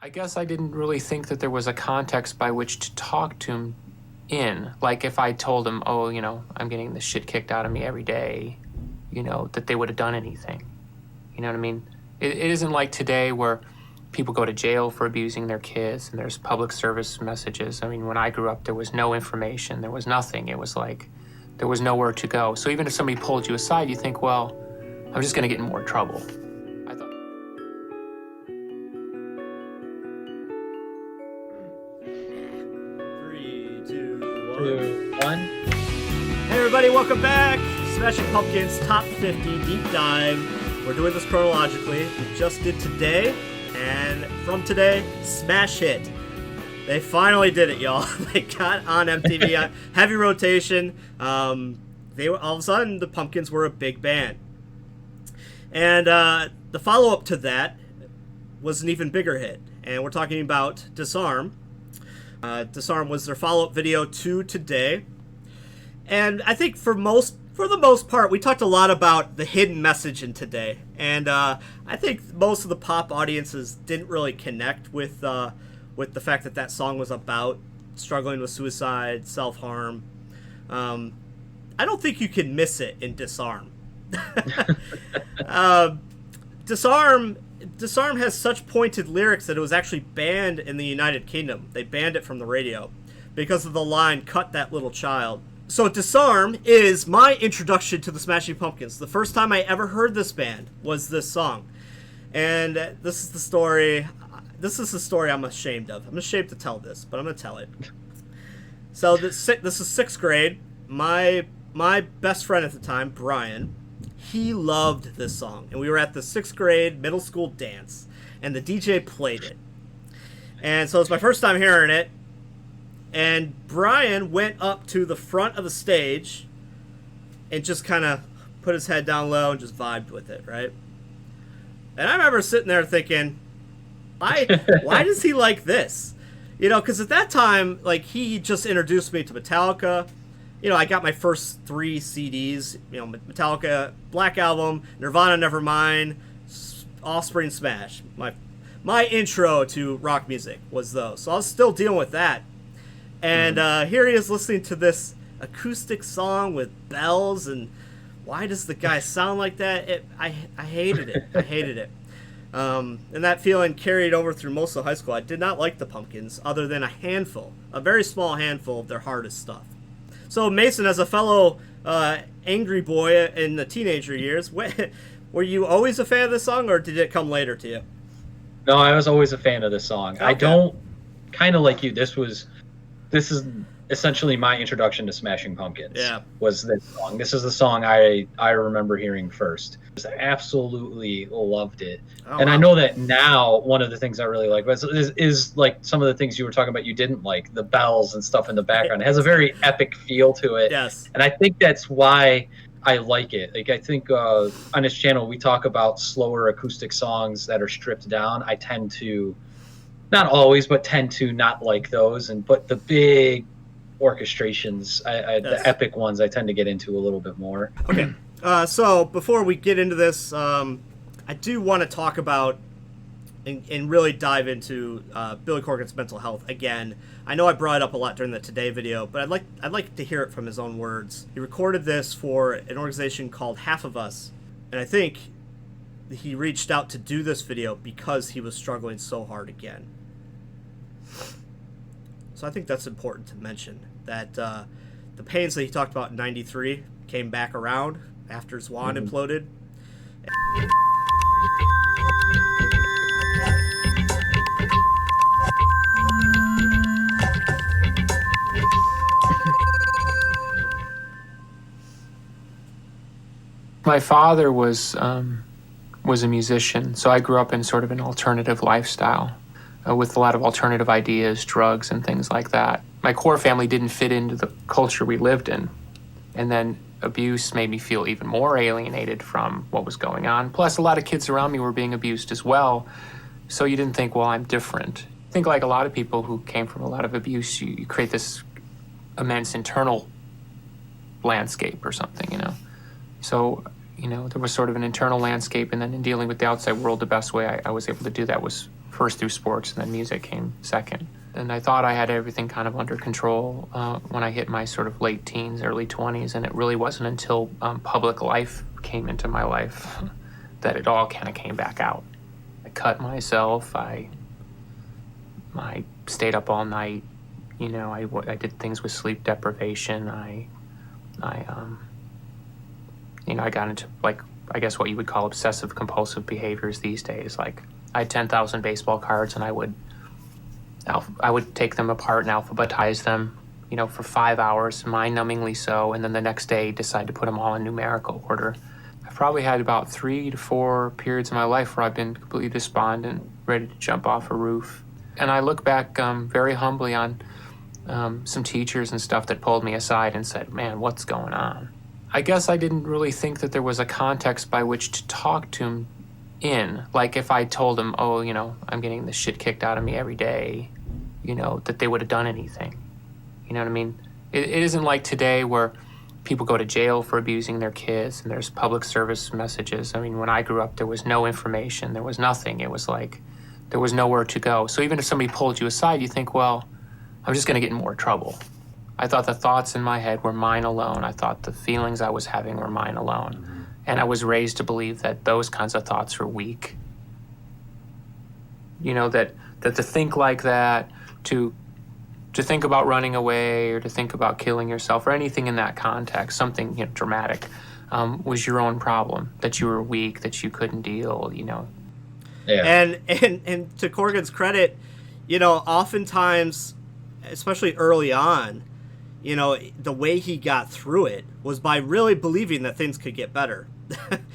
I guess I didn't really think that there was a context by which to talk to him in. Like if I told him, oh, I'm getting the shit kicked out of me every day, that they would have done anything. You know what I mean? It isn't like today where people go to jail for abusing their kids and there's public service messages. I mean, when I grew up, there was no information. There was nothing. It was like there was nowhere to go. So even if somebody pulled you aside, you think, well, I'm just going to get in more trouble. I thought. 3, 2, 2, 1. Hey everybody, welcome back! Smashing Pumpkins Top 50 Deep Dive. We're doing this chronologically. We just did today, and from today, smash hit. They finally did it, y'all. They got on MTV, heavy rotation. They were, all of a sudden, the Pumpkins were a big band. And the follow-up to that was an even bigger hit, and we're talking about Disarm. Disarm was their follow-up video to Today. And I think for the most part, we talked a lot about the hidden message in Today. And I think most of the pop audiences didn't really connect with the fact that song was about struggling with suicide, self-harm. I don't think you can miss it in Disarm. Disarm has such pointed lyrics that it was actually banned in the United Kingdom. They banned it from the radio because of the line, "Cut that little child." So Disarm is my introduction to the Smashing Pumpkins. The first time I ever heard this band was this song. And this is the story I'm ashamed of. I'm ashamed to tell this, but I'm going to tell it. So this is 6th grade. My best friend at the time, Brian, he loved this song. And we were at the 6th grade middle school dance. And the DJ played it. And so it's my first time hearing it. And Brian went up to the front of the stage and just kind of put his head down low and just vibed with it, right? And I remember sitting there thinking, why does he like this? Because at that time, like, he just introduced me to Metallica. I got my first 3 CDs, Metallica, Black Album, Nirvana, Nevermind, Offspring, Smash. My intro to rock music was those. So I was still dealing with that. And here he is listening to this acoustic song with bells, and why does the guy sound like that? I hated it. I hated it. And that feeling carried over through most of high school. I did not like the Pumpkins, other than a very small handful of their hardest stuff. So Mason, as a fellow angry boy in the teenager years, were you always a fan of this song, or did it come later to you? No, I was always a fan of this song. Okay. I don't, kind of like you, this is essentially my introduction to Smashing Pumpkins. Yeah. Was this song. This is the song I remember hearing first. I absolutely loved it. Oh, and wow. I know that now one of the things I really like is like some of the things you were talking about you didn't like, the bells and stuff in the background. It has a very epic feel to it. Yes. And I think that's why I like it. Like, I think on this channel we talk about slower acoustic songs that are stripped down. I tend to, not always, but tend to not like those. But the big orchestrations, the epic ones, I tend to get into a little bit more. Okay. So before we get into this, I do want to talk about and really dive into Billy Corgan's mental health again. I know I brought it up a lot during the Today video, but I'd like to hear it from his own words. He recorded this for an organization called Half of Us, and I think he reached out to do this video because he was struggling so hard again. So I think that's important to mention, that the pains that he talked about in '93 came back around after Swan imploded. My father was a musician, so I grew up in sort of an alternative lifestyle. With a lot of alternative ideas, drugs, and things like that. My core family didn't fit into the culture we lived in. And then abuse made me feel even more alienated from what was going on. Plus, a lot of kids around me were being abused as well. So you didn't think, well, I'm different. I think like a lot of people who came from a lot of abuse, you create this immense internal landscape or something, So, there was sort of an internal landscape, and then in dealing with the outside world, the best way I was able to do that was first through sports, and then music came second. And I thought I had everything kind of under control when I hit my sort of late teens, early 20s, and it really wasn't until public life came into my life that it all kind of came back out. I cut myself, I stayed up all night, you know, I did things with sleep deprivation, I got into, like, I guess what you would call obsessive compulsive behaviors these days. Like, I had 10,000 baseball cards, and I would take them apart and alphabetize them, you know, for 5 hours, mind-numbingly so, and then the next day decide to put them all in numerical order. I've probably had about 3 to 4 periods in my life where I've been completely despondent, ready to jump off a roof. And I look back very humbly on some teachers and stuff that pulled me aside and said, man, what's going on? I guess I didn't really think that there was a context by which to talk to him in. Like, if I told him, oh, you know, I'm getting the shit kicked out of me every day, you know, that they would have done anything. You know what I mean? It isn't like today where people go to jail for abusing their kids and there's public service messages. I mean, when I grew up, there was no information. There was nothing. It was like there was nowhere to go. So even if somebody pulled you aside, you think, well, I'm just going to get in more trouble. I thought the thoughts in my head were mine alone. I thought the feelings I was having were mine alone. And I was raised to believe that those kinds of thoughts were weak. You know, that to think like that, to think about running away or to think about killing yourself or anything in that context, something, you know, dramatic, was your own problem, that you were weak, that you couldn't deal, you know. Yeah. And to Corgan's credit, you know, oftentimes, especially early on, you know, the way he got through it was by really believing that things could get better.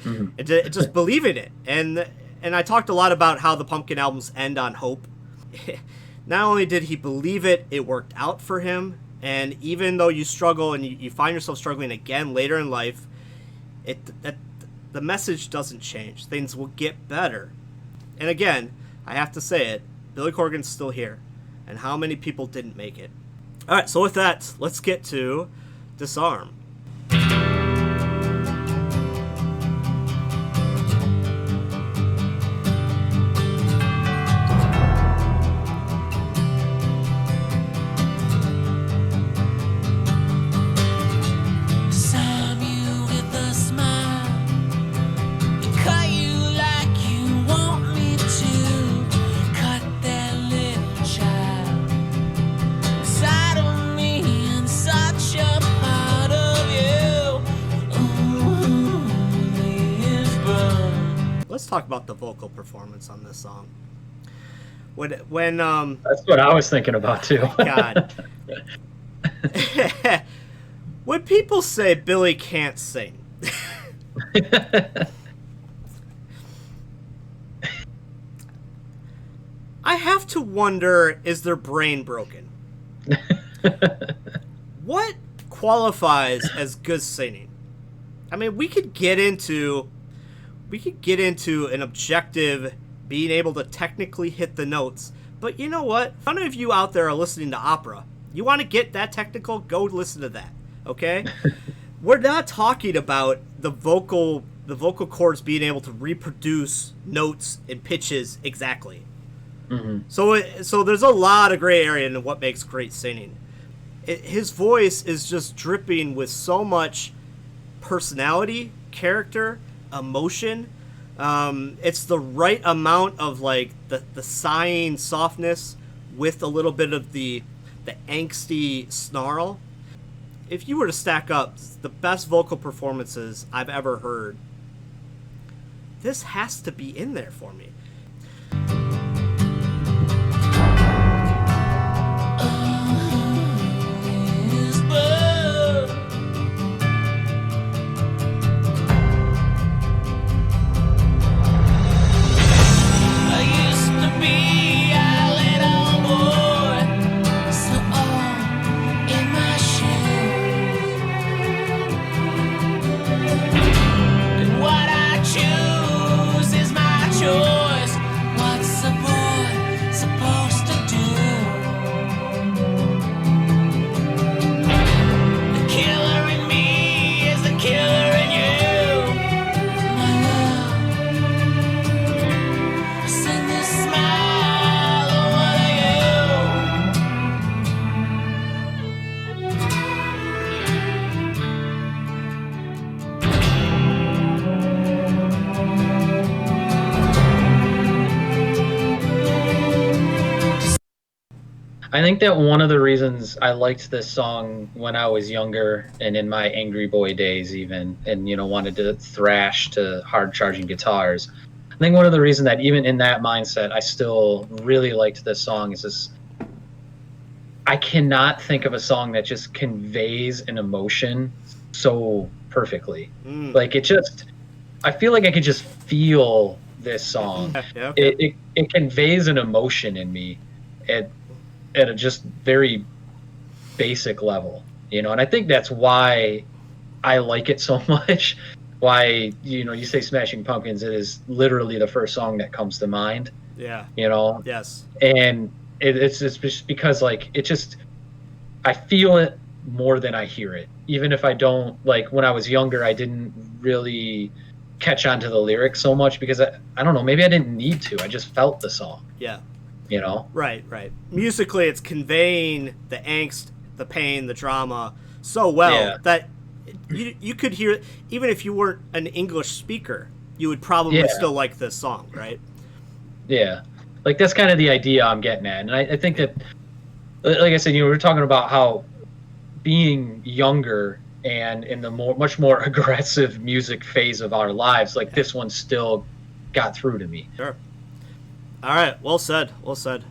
Mm-hmm. and just believing it. And I talked a lot about how the Pumpkin albums end on hope. Not only did he believe it, it worked out for him. And even though you struggle and you find yourself struggling again later in life, the message doesn't change. Things will get better. And again, I have to say it, Billy Corgan's still here. And how many people didn't make it? All right, so with that, let's get to Disarm. Let's talk about the vocal performance on this song. When That's what I was thinking about too. God. When people say Billy can't sing, I have to wonder, is their brain broken? What qualifies as good singing? I mean, we could get into an objective being able to technically hit the notes, but you know what? None of you out there are listening to opera. You want to get that technical? Go listen to that, okay? We're not talking about the vocal cords being able to reproduce notes and pitches exactly. Mm-hmm. So there's a lot of gray area in what makes great singing. His voice is just dripping with so much personality, character, emotion. It's the right amount of like the sighing softness with a little bit of the angsty snarl. If you were to stack up the best vocal performances I've ever heard, this has to be in there for me. What I choose is my choice. I think that one of the reasons I liked this song when I was younger and in my Angry Boy days even, and, wanted to thrash to hard charging guitars, I think one of the reasons that even in that mindset, I still really liked this song is this. I cannot think of a song that just conveys an emotion so perfectly. Like I feel like I could just feel this song. Yeah, okay. It conveys an emotion in me at a just very basic level, and I think that's why I like it so much. Why, you say Smashing Pumpkins, it is literally the first song that comes to mind. Yeah. Yes. And it's just because, like, I feel it more than I hear it. Even if I don't, like, when I was younger, I didn't really catch on to the lyrics so much because I don't know, maybe I didn't need to. I just felt the song. Yeah. Right. Musically, it's conveying the angst, the pain, the drama so well that you could hear it. Even if you weren't an English speaker, you would probably still like this song, right? Yeah. Like, that's kind of the idea I'm getting at. And I think that, like I said, we were talking about how being younger and in the much more aggressive music phase of our lives, like, this one still got through to me. Sure. All right. Well said. Well said.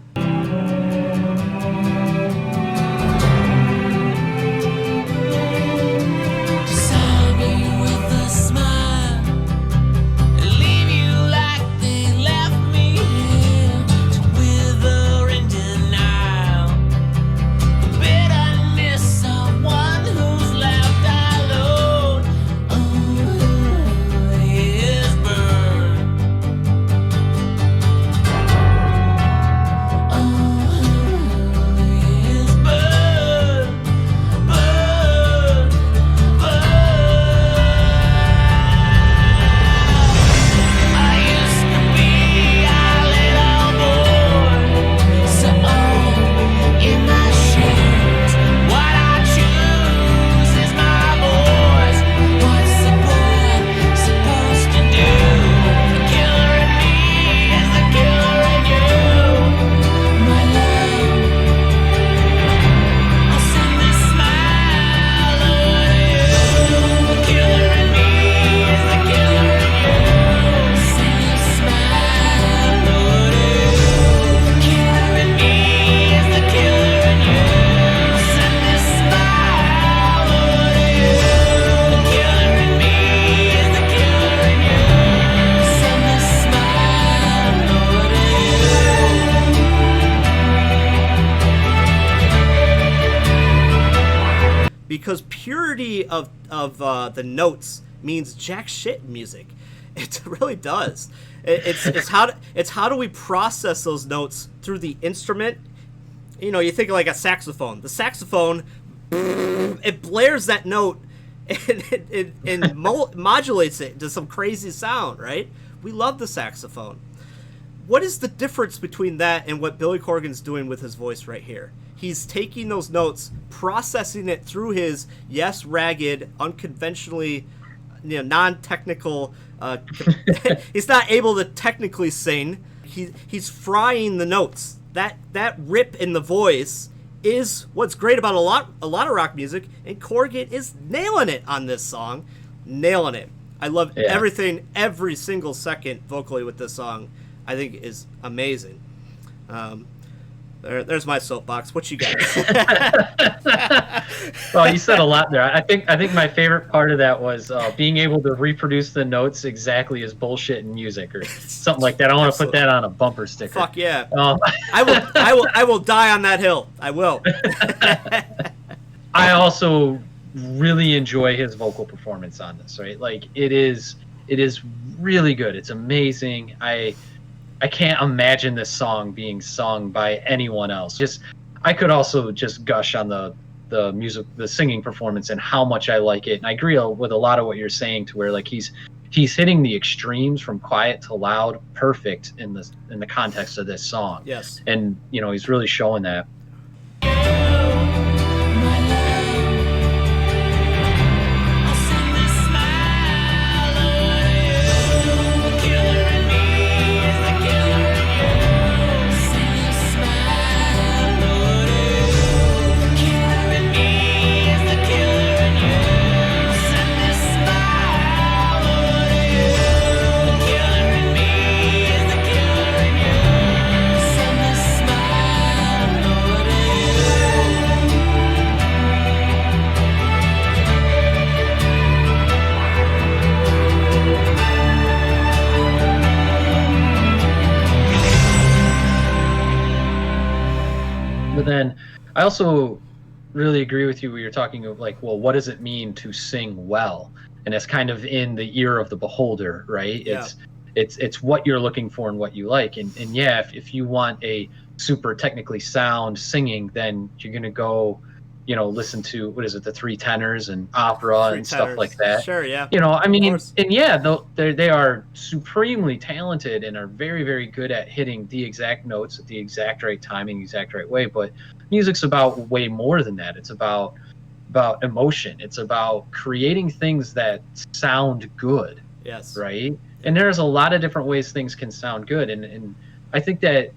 Because purity of the notes means jack shit in music. It really does. It's how do we process those notes through the instrument? You think of like a saxophone. The saxophone, it blares that note and modulates it into some crazy sound, right? We love the saxophone. What is the difference between that and what Billy Corgan's doing with his voice right here? He's taking those notes, processing it through his, ragged, unconventionally, non-technical. He's not able to technically sing. He's frying the notes. That rip in the voice is what's great about a lot of rock music, and Corgan is nailing it on this song, nailing it. I love everything, every single second vocally with this song. I think is amazing. There's my soapbox. What you got? Well, you said a lot there. I think my favorite part of that was being able to reproduce the notes exactly as bullshit in music or something like that. I want to put that on a bumper sticker. Fuck yeah! I will die on that hill. I will. I also really enjoy his vocal performance on this. Right, like it is really good. It's amazing. I can't imagine this song being sung by anyone else. I could also just gush on the music, the singing performance, and how much I like it. And I agree with a lot of what you're saying, to where like he's hitting the extremes from quiet to loud, perfect in the context of this song. Yes, and he's really showing that. But then I also really agree with you where you're talking of like, well, what does it mean to sing well? And it's kind of in the ear of the beholder, right? Yeah. It's what you're looking for and what you like. And yeah, if you want a super technically sound singing, then you're gonna go, listen to what is it, the three tenors and opera and stuff like that. Sure, yeah. I mean, and yeah, they are supremely talented and are very, very good at hitting the exact notes at the exact right timing, exact right way. But music's about way more than that. It's about emotion. It's about creating things that sound good. Yes. Right. And there's a lot of different ways things can sound good. And I think that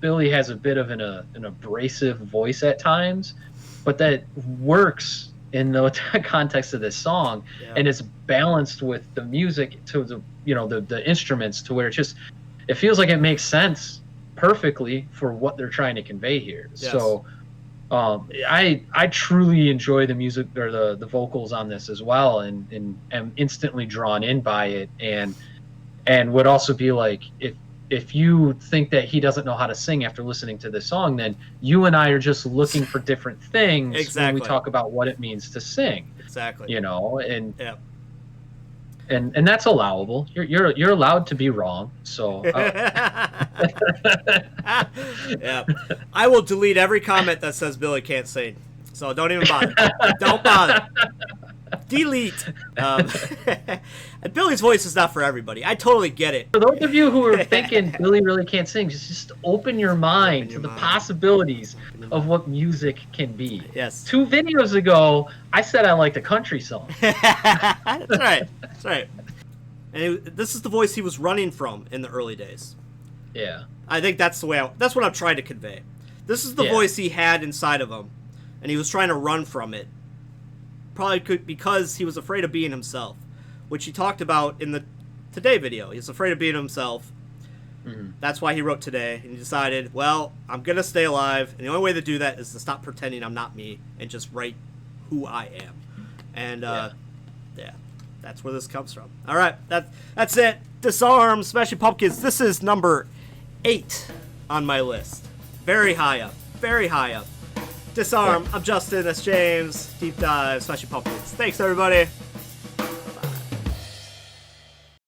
Billy has a bit of an abrasive voice at times, but that works in the context of this song, and it's balanced with the music to the instruments to where it feels like it makes sense perfectly for what they're trying to convey here. Yes. So I truly enjoy the music or the vocals on this as well, and am instantly drawn in by it, and would also be like, if you think that he doesn't know how to sing after listening to this song, then you and I are just looking for different things when we talk about what it means to sing. Exactly. And and that's allowable. You're allowed to be wrong. So yeah, I will delete every comment that says Billy can't sing. So don't even bother. Don't bother. Delete. And Billy's voice is not for everybody. I totally get it. For those of you who are thinking Billy really can't sing, just open your mind to the possibilities of what music can be. Yes. 2 videos ago, I said I liked a country song. That's right. That's right. And this is the voice he was running from in the early days. Yeah. I think that's the way. That's what I'm trying to convey. This is the voice he had inside of him, and he was trying to run from it. Probably because he was afraid of being himself, which he talked about in the Today video. He's afraid of being himself. Mm-hmm. That's why he wrote Today, and he decided, well, I'm going to stay alive, and the only way to do that is to stop pretending I'm not me and just write who I am. And, that's where this comes from. All right, that's it. Disarm, Smashing Pumpkins. This is number 8 on my list. Very high up. Very high up. Disarm. I'm Justin. That's James. Deep Dive. Smashing Pumpkins. Thanks, everybody.